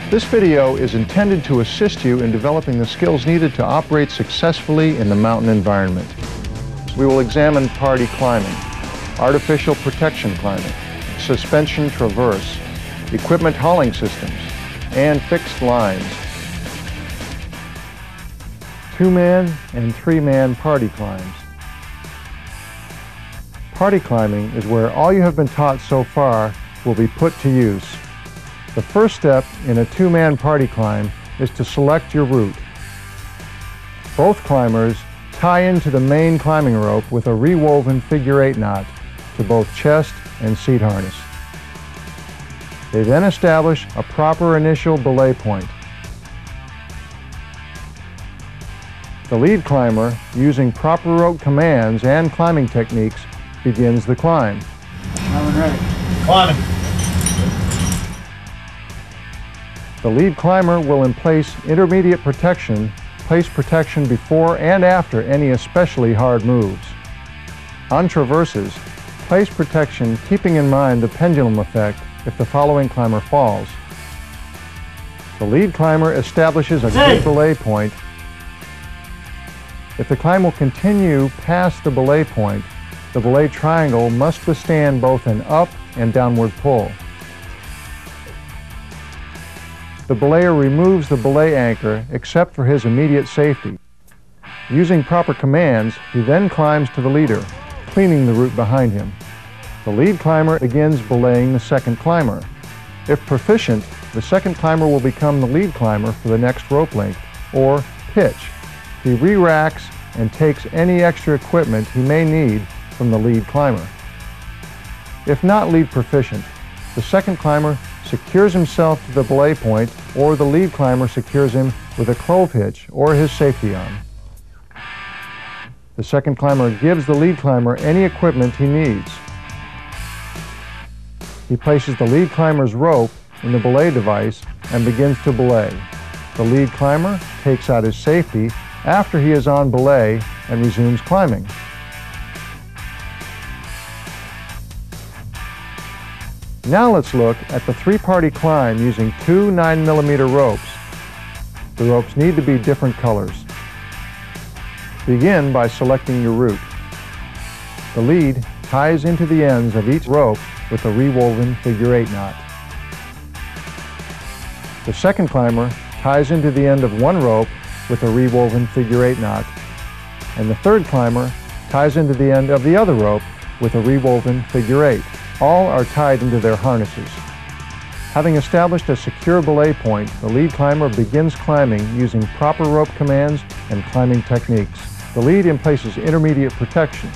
This video is intended to assist you in developing the skills needed to operate successfully in the mountain environment. We will examine party climbing, artificial protection climbing, suspension traverse, equipment hauling systems, and fixed lines. Two-man and three-man party climbs. Party climbing is where all you have been taught so far will be put to use. The first step in a two-man party climb is to select your route. Both climbers tie into the main climbing rope with a rewoven figure-8 knot to both chest and seat harness. They then establish a proper initial belay point. The lead climber, using proper rope commands and climbing techniques, begins the climb. I'm ready. Climbing. The lead climber will place intermediate protection, place protection before and after any especially hard moves. On traverses, place protection keeping in mind the pendulum effect if the following climber falls. The lead climber establishes a good belay point. If the climb will continue past the belay point, the belay triangle must withstand both an up and downward pull. The belayer removes the belay anchor except for his immediate safety. Using proper commands, he then climbs to the leader, cleaning the route behind him. The lead climber begins belaying the second climber. If proficient, the second climber will become the lead climber for the next rope length, or pitch. He re-racks and takes any extra equipment he may need from the lead climber. If not lead proficient, the second climber secures himself to the belay point, or the lead climber secures him with a clove hitch or his safety on. The second climber gives the lead climber any equipment he needs. He places the lead climber's rope in the belay device and begins to belay. The lead climber takes out his safety after he is on belay and resumes climbing. Now let's look at the three-party climb using two 9mm ropes. The ropes need to be different colors. Begin by selecting your route. The lead ties into the ends of each rope with a rewoven figure-8 knot. The second climber ties into the end of one rope with a rewoven figure-8 knot, and the third climber ties into the end of the other rope with a rewoven figure-8. All are tied into their harnesses. Having established a secure belay point, the lead climber begins climbing using proper rope commands and climbing techniques. The lead emplaces intermediate protection.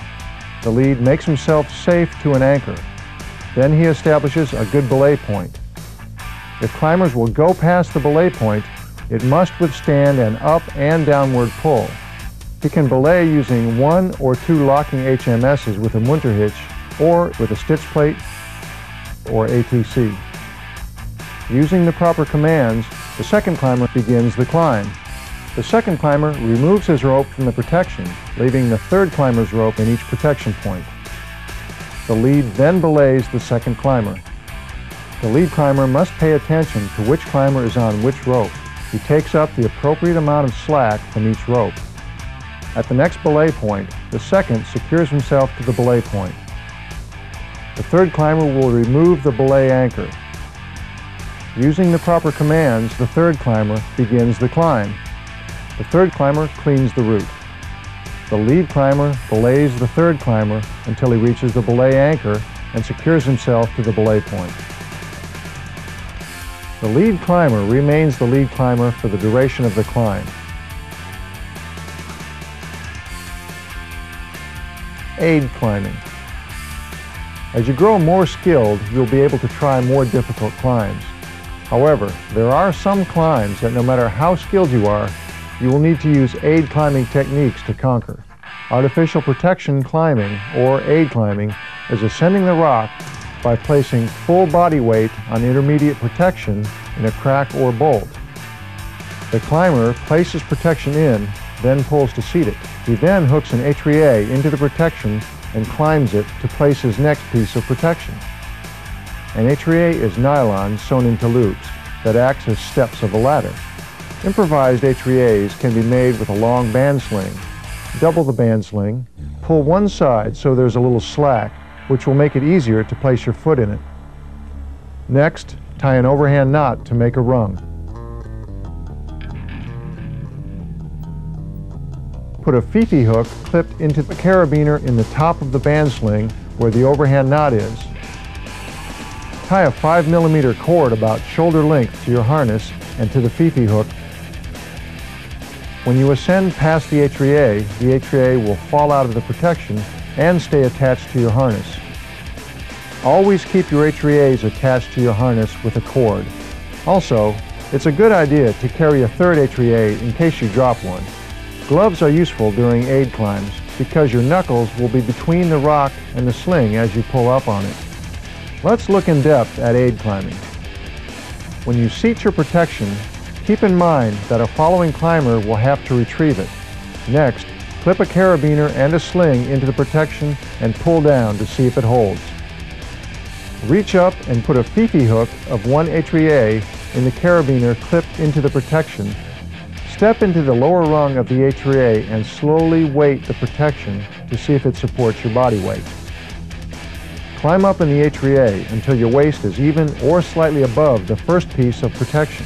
The lead makes himself safe to an anchor. Then he establishes a good belay point. If climbers will go past the belay point, it must withstand an up and downward pull. He can belay using one or two locking HMSs with a munter hitch, or with a stitch plate or ATC. Using the proper commands, the second climber begins the climb. The second climber removes his rope from the protection, leaving the third climber's rope in each protection point. The lead then belays the second climber. The lead climber must pay attention to which climber is on which rope. He takes up the appropriate amount of slack from each rope. At the next belay point, the second secures himself to the belay point. The third climber will remove the belay anchor. Using the proper commands, the third climber begins the climb. The third climber cleans the route. The lead climber belays the third climber until he reaches the belay anchor and secures himself to the belay point. The lead climber remains the lead climber for the duration of the climb. Aid climbing. As you grow more skilled, you'll be able to try more difficult climbs. However, there are some climbs that no matter how skilled you are, you will need to use aid climbing techniques to conquer. Artificial protection climbing, or aid climbing, is ascending the rock by placing full body weight on intermediate protection in a crack or bolt. The climber places protection in, then pulls to seat it. He then hooks an étrier into the protection and climbs it to place his next piece of protection. An étrier is nylon sewn into loops. that acts as steps of a ladder. Improvised HREAs can be made with a long band sling. Double the band sling, pull one side so there's a little slack, which will make it easier to place your foot in it. Next, tie an overhand knot to make a rung. Put a fifi hook clipped into the carabiner in the top of the band sling where the overhand knot is. Tie a 5mm cord about shoulder length to your harness and to the fifi hook. When you ascend past the HREA will fall out of the protection and stay attached to your harness. Always keep your HREAs attached to your harness with a cord. Also, it's a good idea to carry a third HREA in case you drop one. Gloves are useful during aid climbs because your knuckles will be between the rock and the sling as you pull up on it. Let's look in depth at aid climbing. When you seat your protection, keep in mind that a following climber will have to retrieve it. Next, clip a carabiner and a sling into the protection and pull down to see if it holds. Reach up and put a fifi hook of one HREA in the carabiner clipped into the protection. Step into the lower rung of the HREA and slowly weight the protection to see if it supports your body weight. Climb up in the HREA until your waist is even or slightly above the first piece of protection.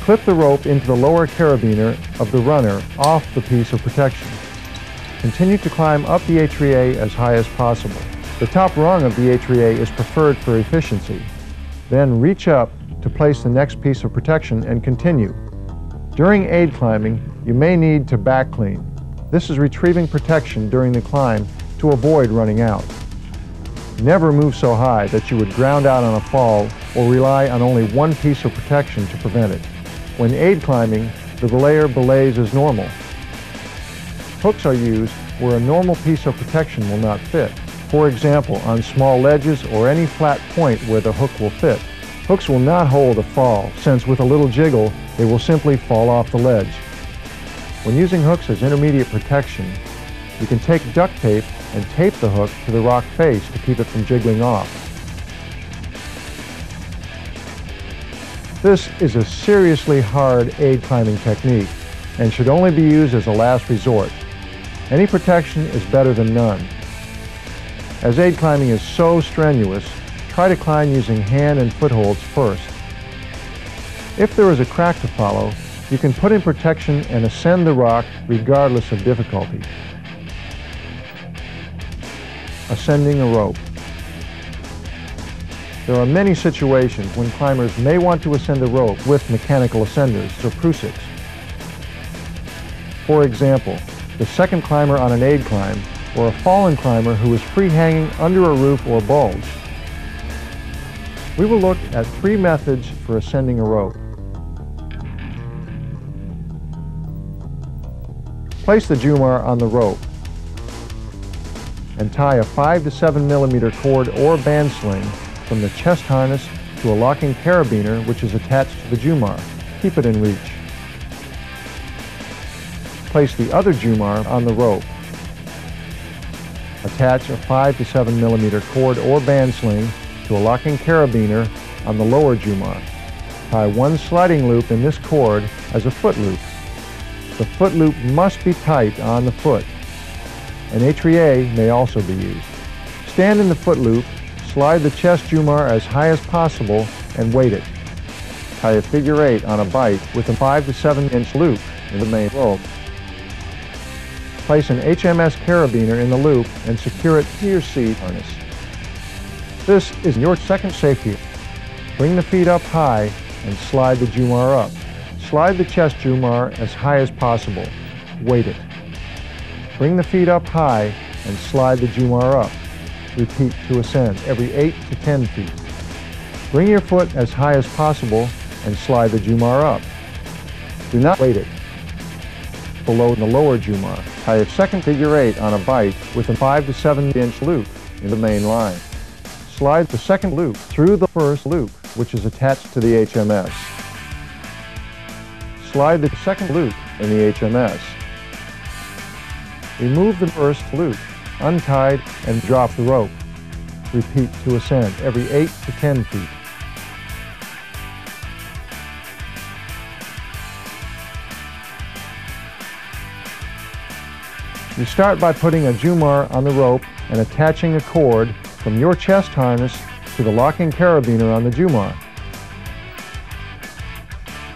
Clip the rope into the lower carabiner of the runner off the piece of protection. Continue to climb up the HREA as high as possible. The top rung of the HREA is preferred for efficiency. Then reach up to place the next piece of protection and continue. During aid climbing, you may need to back clean. This is retrieving protection during the climb to avoid running out. Never move so high that you would ground out on a fall or rely on only one piece of protection to prevent it. When aid climbing, the belayer belays as normal. Hooks are used where a normal piece of protection will not fit. For example, on small ledges or any flat point where the hook will fit. Hooks will not hold a fall, since with a little jiggle, they will simply fall off the ledge. When using hooks as intermediate protection, you can take duct tape and tape the hook to the rock face to keep it from jiggling off. This is a seriously hard aid climbing technique and should only be used as a last resort. Any protection is better than none. As aid climbing is so strenuous, try to climb using hand and footholds first. If there is a crack to follow, you can put in protection and ascend the rock regardless of difficulty. Ascending a rope. There are many situations when climbers may want to ascend a rope with mechanical ascenders or prusiks. For example, the second climber on an aid climb or a fallen climber who is free hanging under a roof or bulge. We will look at 3 methods for ascending a rope. Place the jumar on the rope and tie a 5 to 7mm cord or band sling from the chest harness to a locking carabiner which is attached to the jumar. Keep it in reach. Place the other jumar on the rope. Attach a 5 to 7mm cord or band sling to a locking carabiner on the lower jumar. Tie one sliding loop in this cord as a foot loop. The foot loop must be tight on the foot. An HREA may also be used. Stand in the foot loop, slide the chest jumar as high as possible and weight it. Tie a figure 8 on a bight with a 5 to 7 inch loop in the main rope. Place an HMS carabiner in the loop and secure it to your seat harness. This is your second safety. Bring the feet up high and slide the jumar up. Slide the chest jumar as high as possible. Weight it. Bring the feet up high and slide the jumar up. Repeat to ascend every 8 to 10 feet. Bring your foot as high as possible and slide the jumar up. Do not weight it below the lower jumar. Tie a second figure 8 on a bight with a 5 to 7 inch loop in the main line. Slide the second loop through the first loop, which is attached to the HMS. Slide the second loop in the HMS. Remove the first loop, untied, and drop the rope. Repeat to ascend every 8 to 10 feet. You start by putting a jumar on the rope and attaching a cord from your chest harness to the locking carabiner on the jumar.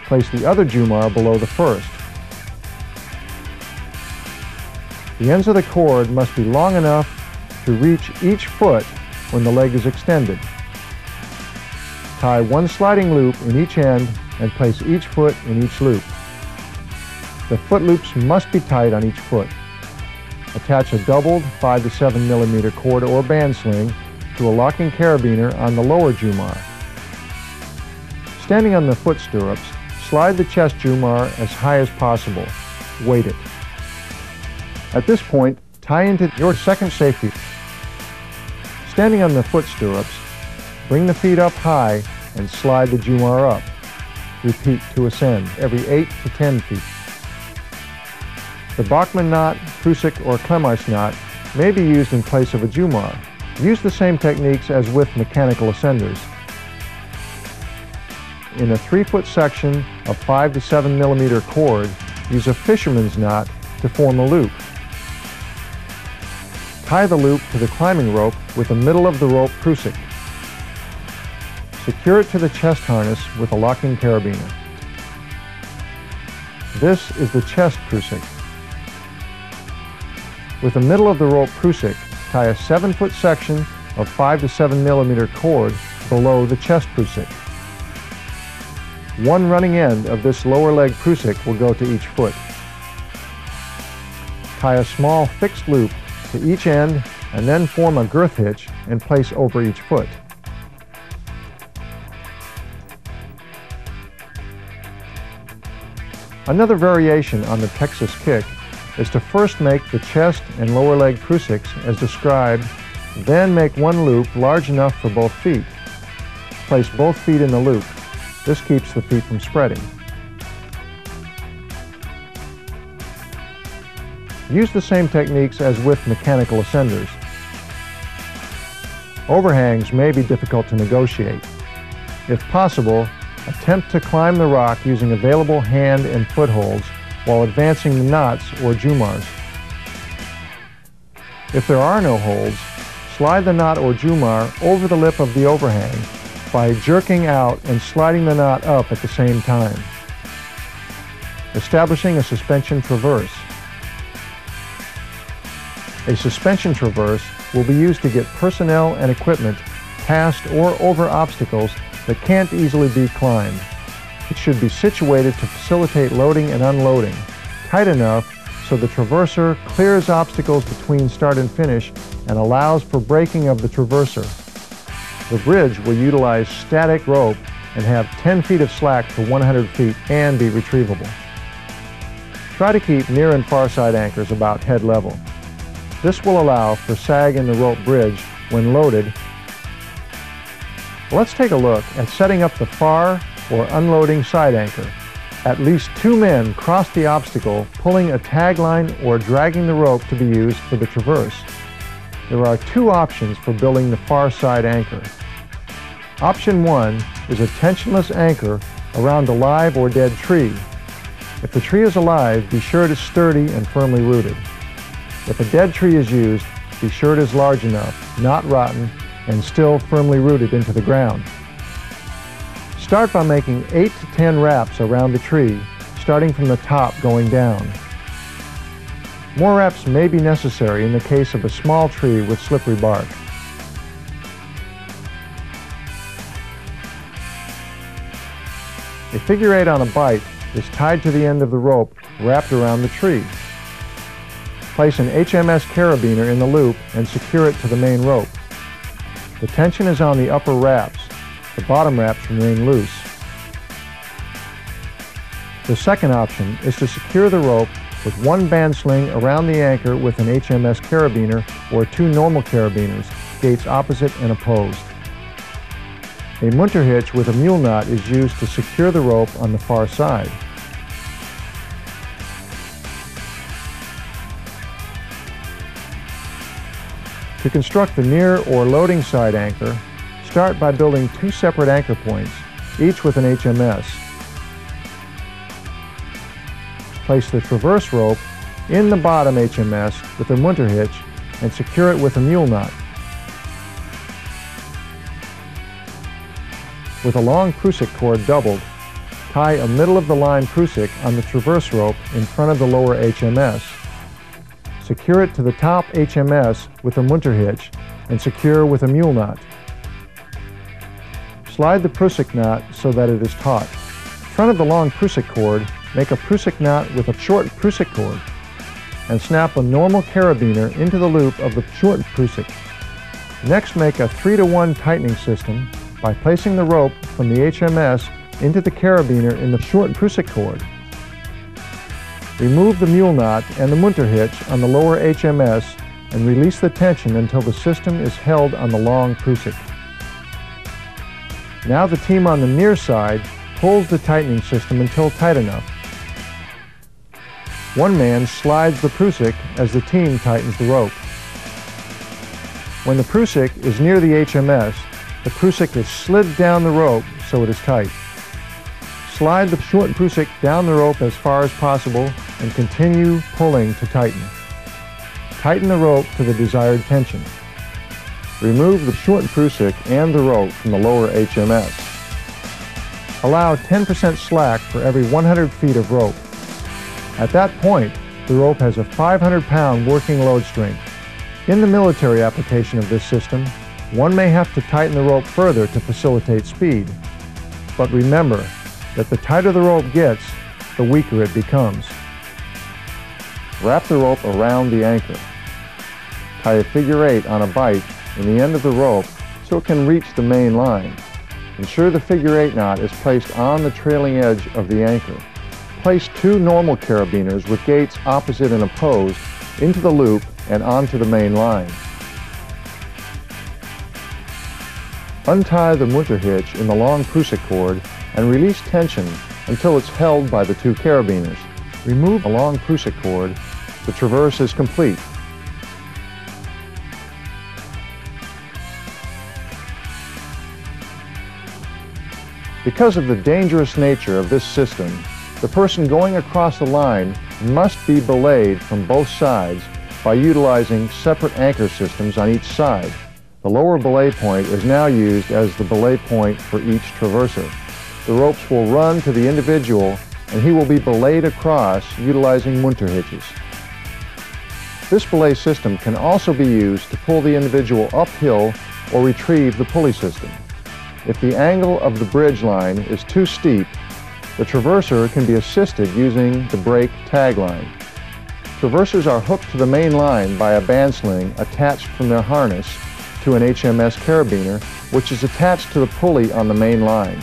Place the other jumar below the first. The ends of the cord must be long enough to reach each foot when the leg is extended. Tie one sliding loop in each end and place each foot in each loop. The foot loops must be tight on each foot. Attach a doubled 5 to 7 millimeter cord or band sling to a locking carabiner on the lower jumar. Standing on the foot stirrups, slide the chest jumar as high as possible. Weight it. At this point, tie into your second safety. Standing on the foot stirrups, bring the feet up high and slide the jumar up. Repeat to ascend every 8 to 10 feet. The Bachmann knot, Prusik, or Klemmeis knot may be used in place of a jumar. Use the same techniques as with mechanical ascenders. In a 3-foot section of 5 to 7 millimeter cord, use a fisherman's knot to form a loop. Tie the loop to the climbing rope with the middle of the rope Prusik. Secure it to the chest harness with a locking carabiner. This is the chest Prusik. With the middle of the rope Prusik, tie a 7-foot section of 5 to 7 millimeter cord below the chest Prusik. One running end of this lower leg Prusik will go to each foot. Tie a small fixed loop to each end and then form a girth hitch and place over each foot. Another variation on the Texas kick is to first make the chest and lower leg Prusiks as described, then make one loop large enough for both feet. Place both feet in the loop. This keeps the feet from spreading. Use the same techniques as with mechanical ascenders. Overhangs may be difficult to negotiate. If possible, attempt to climb the rock using available hand and footholds while advancing the knots or jumars. If there are no holds, slide the knot or jumar over the lip of the overhang by jerking out and sliding the knot up at the same time. Establishing a suspension traverse. A suspension traverse will be used to get personnel and equipment past or over obstacles that can't easily be climbed. It should be situated to facilitate loading and unloading, tight enough so the traverser clears obstacles between start and finish and allows for braking of the traverser. The bridge will utilize static rope and have 10 feet of slack for 100 feet and be retrievable. Try to keep near and far side anchors about head level. This will allow for sag in the rope bridge when loaded. Let's take a look at setting up the far or unloading side anchor. At least 2 men cross the obstacle, pulling a tag line or dragging the rope to be used for the traverse. There are 2 options for building the far side anchor. Option 1 is a tensionless anchor around a live or dead tree. If the tree is alive, be sure it is sturdy and firmly rooted. If a dead tree is used, be sure it is large enough, not rotten, and still firmly rooted into the ground. Start by making 8 to 10 wraps around the tree, starting from the top going down. More wraps may be necessary in the case of a small tree with slippery bark. A figure 8 on a bite is tied to the end of the rope wrapped around the tree. Place an HMS carabiner in the loop and secure it to the main rope. The tension is on the upper wraps. The bottom wraps remain loose. The second option is to secure the rope with one band sling around the anchor with an HMS carabiner or 2 normal carabiners, gates opposite and opposed. A munter hitch with a mule knot is used to secure the rope on the far side. To construct the near or loading side anchor, start by building 2 separate anchor points, each with an HMS. Place the traverse rope in the bottom HMS with a munter hitch and secure it with a mule knot. With a long prusik cord doubled, tie a middle-of-the-line prusik on the traverse rope in front of the lower HMS. Secure it to the top HMS with a munter hitch and secure with a mule knot. Slide the prusik knot so that it is taut. In front of the long prusik cord, make a prusik knot with a short prusik cord and snap a normal carabiner into the loop of the short prusik. Next, make a 3-to-1 tightening system by placing the rope from the HMS into the carabiner in the short prusik cord. Remove the mule knot and the munter hitch on the lower HMS and release the tension until the system is held on the long prusik. Now the team on the near side pulls the tightening system until tight enough. One man slides the prusik as the team tightens the rope. When the prusik is near the HMS, the prusik is slid down the rope so it is tight. Slide the short prusik down the rope as far as possible and continue pulling to tighten. Tighten the rope to the desired tension. Remove the short prusik and the rope from the lower HMS. Allow 10% slack for every 100 feet of rope. At that point, the rope has a 500-pound working load strength. In the military application of this system, one may have to tighten the rope further to facilitate speed. But remember that the tighter the rope gets, the weaker it becomes. Wrap the rope around the anchor. Tie a figure 8 on a bight in the end of the rope so it can reach the main line. Ensure the figure 8 knot is placed on the trailing edge of the anchor. Place 2 normal carabiners with gates opposite and opposed into the loop and onto the main line. Untie the munter hitch in the long prusik cord and release tension until it's held by the 2 carabiners. Remove a long prusik cord. The traverse is complete. Because of the dangerous nature of this system, the person going across the line must be belayed from both sides by utilizing separate anchor systems on each side. The lower belay point is now used as the belay point for each traverser. The ropes will run to the individual and he will be belayed across utilizing munter hitches. This belay system can also be used to pull the individual uphill or retrieve the pulley system. If the angle of the bridge line is too steep, the traverser can be assisted using the brake tag line. Traversers are hooked to the main line by a band sling attached from their harness to an HMS carabiner, which is attached to the pulley on the main line.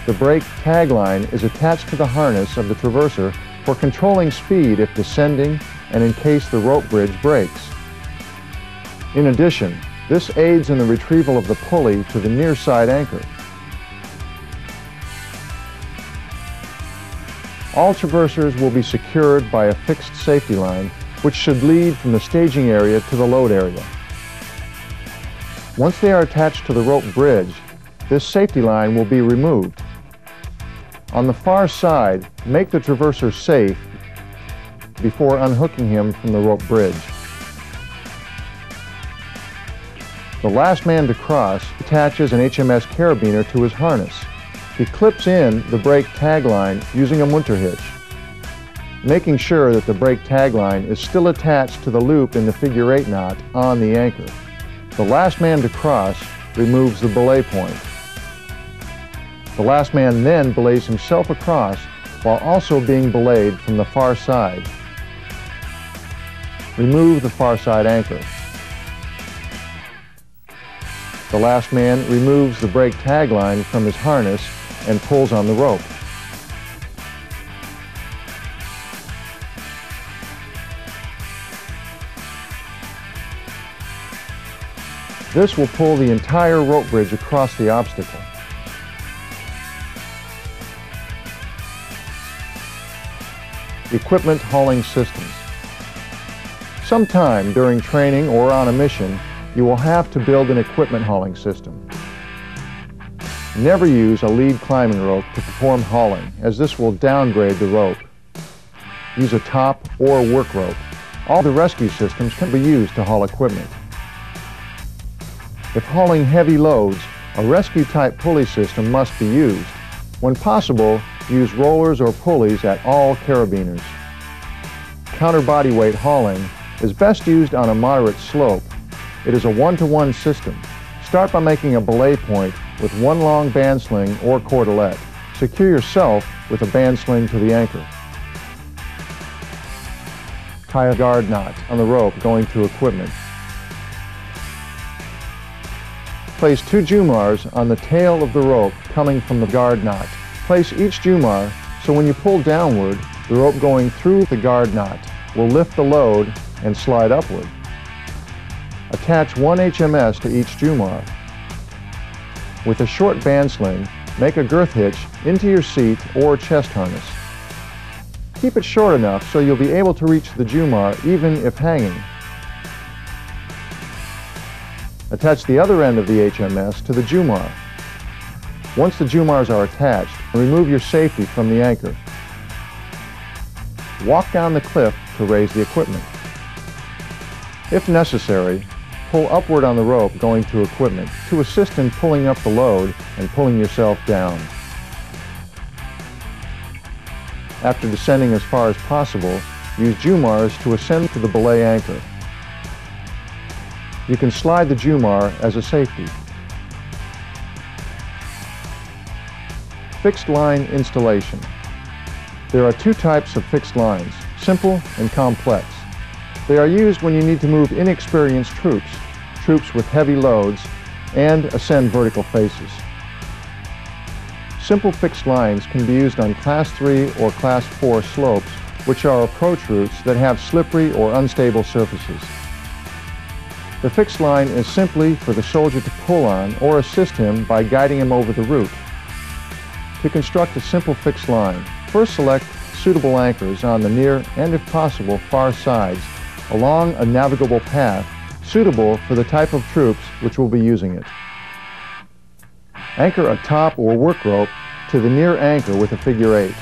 The brake tag line is attached to the harness of the traverser for controlling speed if descending and in case the rope bridge breaks. In addition, this aids in the retrieval of the pulley to the near side anchor. All traversers will be secured by a fixed safety line, which should lead from the staging area to the load area. Once they are attached to the rope bridge, this safety line will be removed. On the far side, make the traverser safe before unhooking him from the rope bridge. The last man to cross attaches an HMS carabiner to his harness. He clips in the brake tag line using a munter hitch, making sure that the brake tag line is still attached to the loop in the figure 8 knot on the anchor. The last man to cross removes the belay point. The last man then belays himself across while also being belayed from the far side. Remove the far side anchor. The last man removes the brake tag line from his harness and pulls on the rope. This will pull the entire rope bridge across the obstacle. Equipment hauling systems. Sometime during training or on a mission, you will have to build an equipment hauling system. Never use a lead climbing rope to perform hauling, as this will downgrade the rope. use a top or work rope. All the rescue systems can be used to haul equipment. If hauling heavy loads, a rescue-type pulley system must be used. When possible, use rollers or pulleys at all carabiners. Counter-body weight hauling is best used on a moderate slope. It is a one-to-one system. Start by making a belay point with one long band sling or cordelette. Secure yourself with a band sling to the anchor. Tie a guard knot on the rope going to equipment. Place 2 jumars on the tail of the rope coming from the guard knot. Place each jumar so when you pull downward, the rope going through the guard knot will lift the load and slide upward. Attach 1 HMS to each jumar. With a short band sling, make a girth hitch into your seat or chest harness. Keep it short enough so you'll be able to reach the jumar even if hanging. Attach the other end of the HMS to the jumar. Once the jumars are attached, remove your safety from the anchor. Walk down the cliff to raise the equipment. If necessary, pull upward on the rope going to equipment to assist in pulling up the load and pulling yourself down. After descending as far as possible, use jumars to ascend to the belay anchor. You can slide the jumar as a safety. Fixed line installation. There are 2 types of fixed lines, simple and complex. They are used when you need to move inexperienced troops with heavy loads, and ascend vertical faces. Simple fixed lines can be used on Class 3 or Class 4 slopes, which are approach routes that have slippery or unstable surfaces. The fixed line is simply for the soldier to pull on or assist him by guiding him over the route. To construct a simple fixed line, first select suitable anchors on the near and, if possible, far sides along a navigable path suitable for the type of troops which will be using it. Anchor a top or work rope to the near anchor with a figure 8.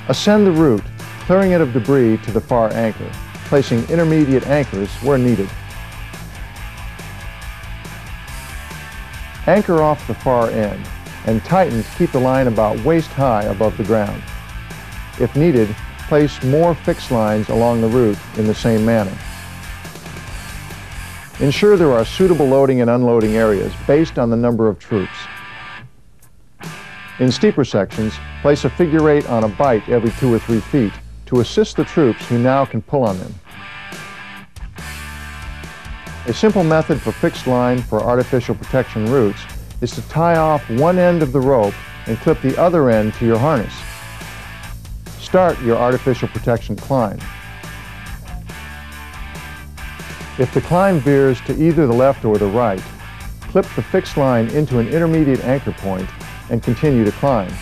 Ascend the route, clearing it of debris to the far anchor, placing intermediate anchors where needed. Anchor off the far end and tighten to keep the line about waist high above the ground. If needed, place more fixed lines along the route in the same manner. Ensure there are suitable loading and unloading areas based on the number of troops. In steeper sections, place a figure 8 on a bight every 2 or 3 feet to assist the troops who now can pull on them. A simple method for fixed line for artificial protection routes is to tie off one end of the rope and clip the other end to your harness. Start your artificial protection climb. If the climb veers to either the left or the right, clip the fixed line into an intermediate anchor point and continue to climb.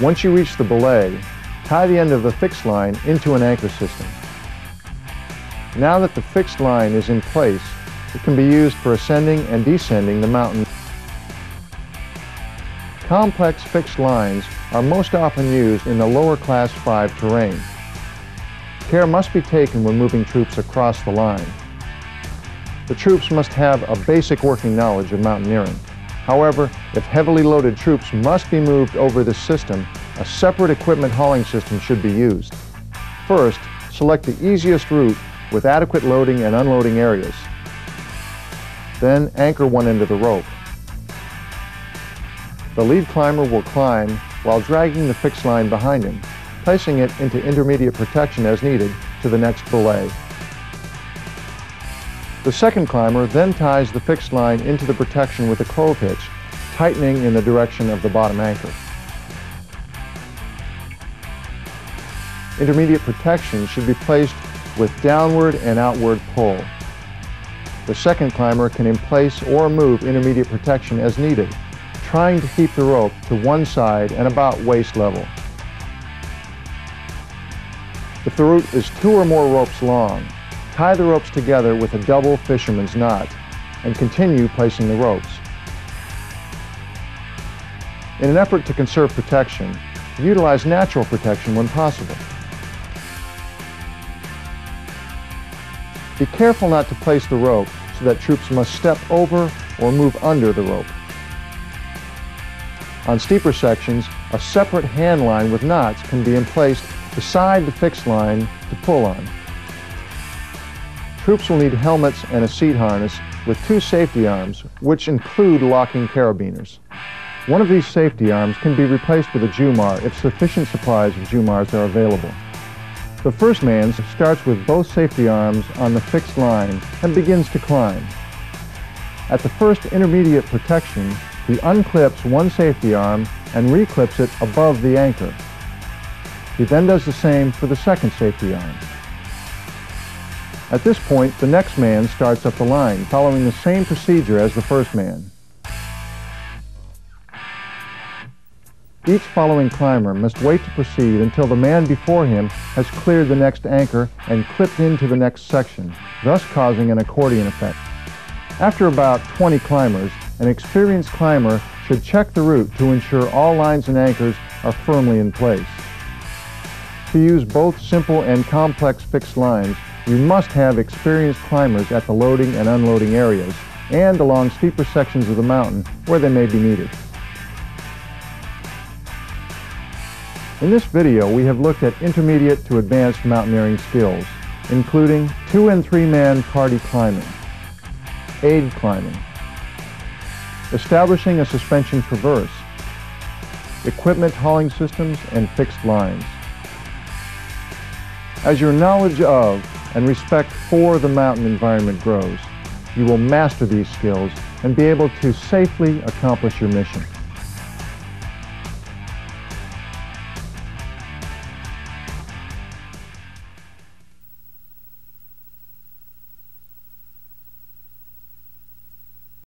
Once you reach the belay, tie the end of the fixed line into an anchor system. Now that the fixed line is in place, it can be used for ascending and descending the mountain. Complex fixed lines are most often used in the lower Class 5 terrain. Care must be taken when moving troops across the line. The troops must have a basic working knowledge of mountaineering. However, if heavily loaded troops must be moved over this system, a separate equipment hauling system should be used. First, select the easiest route with adequate loading and unloading areas. Then anchor one end of the rope. The lead climber will climb while dragging the fixed line behind him, placing it into intermediate protection as needed to the next belay. The second climber then ties the fixed line into the protection with a clove hitch, tightening in the direction of the bottom anchor. Intermediate protection should be placed with downward and outward pull. The second climber can emplace or move intermediate protection as needed, trying to keep the rope to one side and about waist level. If the route is 2 or more ropes long, tie the ropes together with a double fisherman's knot and continue placing the ropes. In an effort to conserve protection, utilize natural protection when possible. Be careful not to place the rope so that troops must step over or move under the rope. On steeper sections, a separate hand line with knots can be placed beside the fixed line to pull on. Troops will need helmets and a seat harness with 2 safety arms, which include locking carabiners. One of these safety arms can be replaced with a Jumar if sufficient supplies of Jumars are available. The first man starts with both safety arms on the fixed line and begins to climb. At the first intermediate protection, he unclips one safety arm and reclips it above the anchor. He then does the same for the second safety arm. At this point, the next man starts up the line, following the same procedure as the first man. Each following climber must wait to proceed until the man before him has cleared the next anchor and clipped into the next section, thus causing an accordion effect. After about 20 climbers, an experienced climber should check the route to ensure all lines and anchors are firmly in place. To use both simple and complex fixed lines, you must have experienced climbers at the loading and unloading areas and along steeper sections of the mountain where they may be needed. In this video, we have looked at intermediate to advanced mountaineering skills, including 2- and 3-man party climbing, aid climbing, establishing a suspension traverse, equipment hauling systems, and fixed lines. As your knowledge of and respect for the mountain environment grows, you will master these skills and be able to safely accomplish your mission.